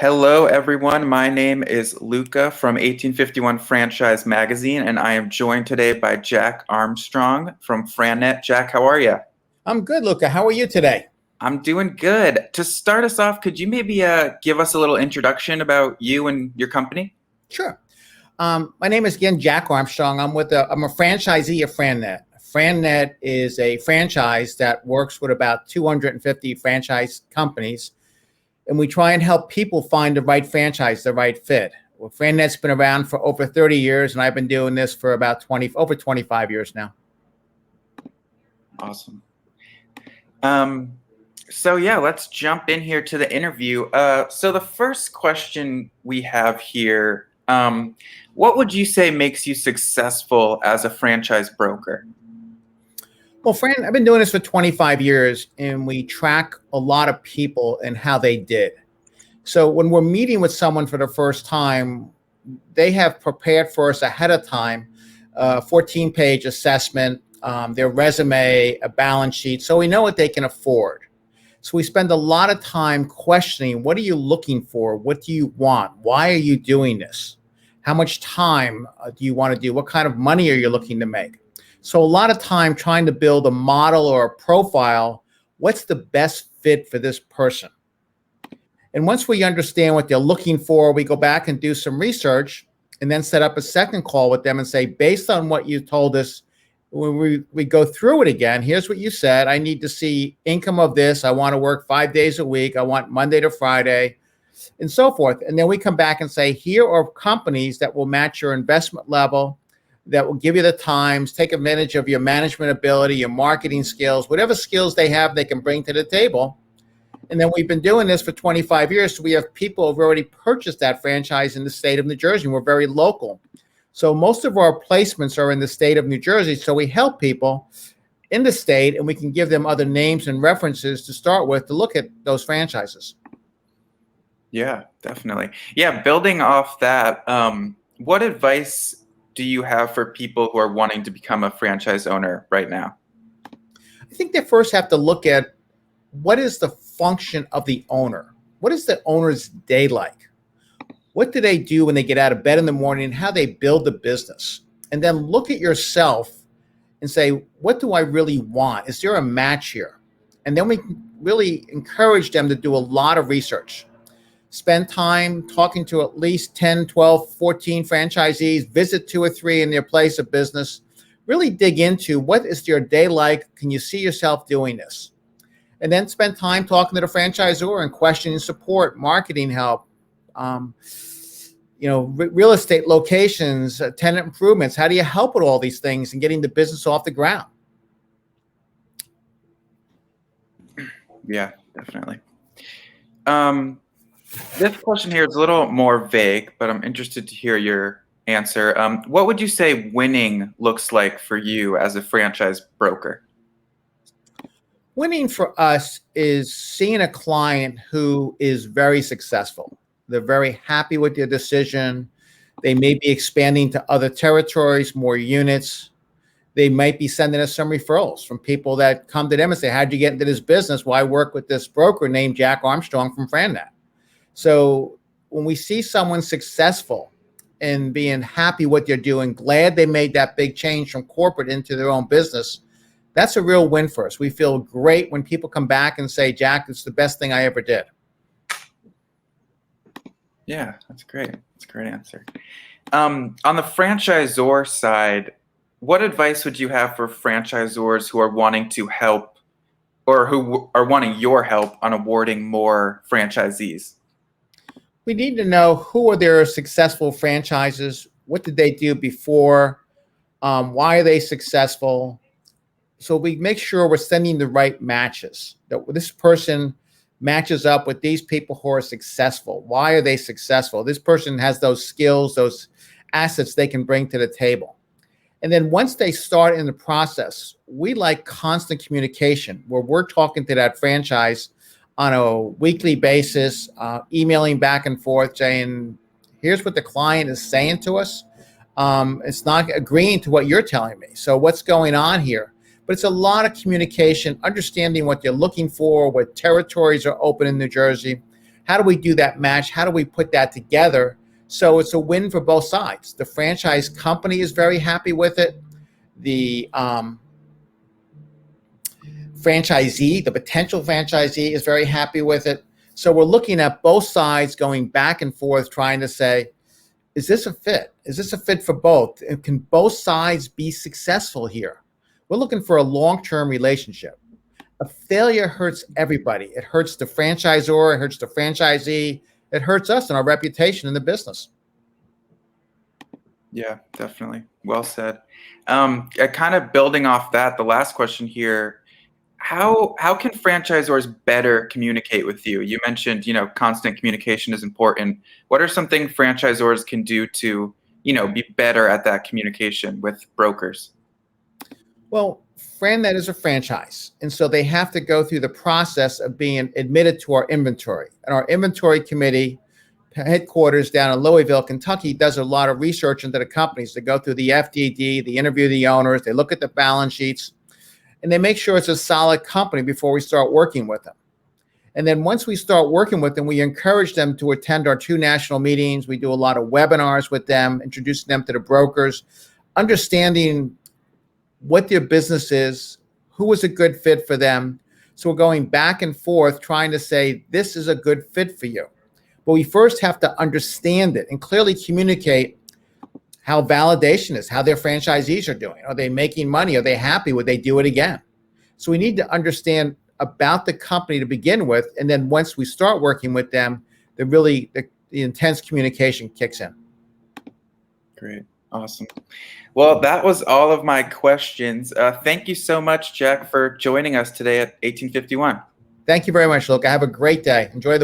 Hello, everyone. My name is Luca from 1851 Franchise Magazine, and I am joined today by Jack Armstrong from FranNet. Jack, how are you? I'm good, Luca. How are you today? I'm doing good. To start us off, could you maybe give us a little introduction about you and your company? Sure. My name is again Jack Armstrong. I'm a franchisee of FranNet. FranNet is a franchise that works with about 250 franchise companies, and we try and help people find the right franchise, the right fit. Well, FranNet's been around for over 30 years, and I've been doing this for about over 25 years now. Awesome. So yeah, let's jump in here to the interview. So the first question we have here, what would you say makes you successful as a franchise broker? Well, Fran, I've been doing this for 25 years, and we track a lot of people and how they did. So when we're meeting with someone for the first time, they have prepared for us ahead of time, 14-page assessment, their resume, a balance sheet, so we know what they can afford. So we spend a lot of time questioning, what are you looking for? What do you want? Why are you doing this? How much time do you want to do? What kind of money are you looking to make? So a lot of time trying to build a model or a profile. What's the best fit for this person? And once we understand what they're looking for, we go back and do some research and then set up a second call with them and say, based on what you told us, when we go through it again, here's what you said. I need to see income of this. I want to work 5 days a week. I want Monday to Friday and so forth. And then we come back and say, here are companies that will match your investment level, that will give you the times, take advantage of your management ability, your marketing skills, whatever skills they have, they can bring to the table. And then we've been doing this for 25 years. So we have people who've already purchased that franchise in the state of New Jersey. We're very local. So most of our placements are in the state of New Jersey. So we help people in the state, and we can give them other names and references to start with to look at those franchises. Yeah, definitely. Yeah, building off that, what advice do you have for people who are wanting to become a franchise owner right now? I think they first have to look at what is the function of the owner? What is the owner's day like? What do they do when they get out of bed in the morning, and how they build the business? And then look at yourself and say, what do I really want? Is there a match here? And then we really encourage them to do a lot of research. Spend time talking to at least 10, 12, 14 franchisees, visit 2 or 3 in their place of business, really dig into what is your day like? Can you see yourself doing this? And then spend time talking to the franchisor and questioning support, marketing help, real estate locations, tenant improvements. How do you help with all these things and getting the business off the ground? Yeah, definitely. This question here is a little more vague, but I'm interested to hear your answer. What would you say winning looks like for you as a franchise broker? Winning for us is seeing a client who is very successful. They're very happy with their decision. They may be expanding to other territories, more units. They might be sending us some referrals from people that come to them and say, how'd you get into this business? Well, I work with this broker named Jack Armstrong from FranNet. So when we see someone successful and being happy what they're doing, glad they made that big change from corporate into their own business, that's a real win for us. We feel great when people come back and say, Jack, it's the best thing I ever did. Yeah, that's great. That's a great answer. On the franchisor side, what advice would you have for franchisors who are wanting to help or who are wanting your help on awarding more franchisees? We need to know who are their successful franchises. What did they do before? Why are they successful? So we make sure we're sending the right matches, that this person matches up with these people who are successful. Why are they successful? This person has those skills, those assets they can bring to the table. And then once they start in the process, we like constant communication where we're talking to that franchise on a weekly basis, emailing back and forth saying, here's what the client is saying to us. It's not agreeing to what you're telling me. So what's going on here? But it's a lot of communication, understanding what you're looking for, what territories are open in New Jersey, how do we do that match? How do we put that together so it's a win for both sides? The franchise company is very happy with it. The franchisee, the potential franchisee, is very happy with it. So we're looking at both sides going back and forth, trying to say, is this a fit? Is this a fit for both? And can both sides be successful here? We're looking for a long-term relationship. A failure hurts everybody. It hurts the franchisor, it hurts the franchisee, it hurts us and our reputation in the business. Yeah, definitely. Well said. Kind of building off that, the last question here, how can franchisors better communicate with you? You mentioned, constant communication is important. What are some things franchisors can do to, be better at that communication with brokers? Well, FranNet is a franchise, and so they have to go through the process of being admitted to our inventory. And our inventory committee, headquarters down in Louisville, Kentucky, does a lot of research into the companies. They go through the FDD, they interview the owners, they look at the balance sheets, and they make sure it's a solid company before we start working with them. And then once we start working with them, we encourage them to attend our 2 national meetings. We do a lot of webinars with them, introducing them to the brokers, understanding what their business is, who is a good fit for them. So we're going back and forth trying to say, this is a good fit for you. But we first have to understand it and clearly communicate how validation is, how their franchisees are doing. Are they making money? Are they happy? Would they do it again? So we need to understand about the company to begin with. And then once we start working with them, the intense communication kicks in. Great. Awesome. Well, that was all of my questions. Thank you so much, Jack, for joining us today at 1851. Thank you very much, Luke. Have a great day. Enjoy the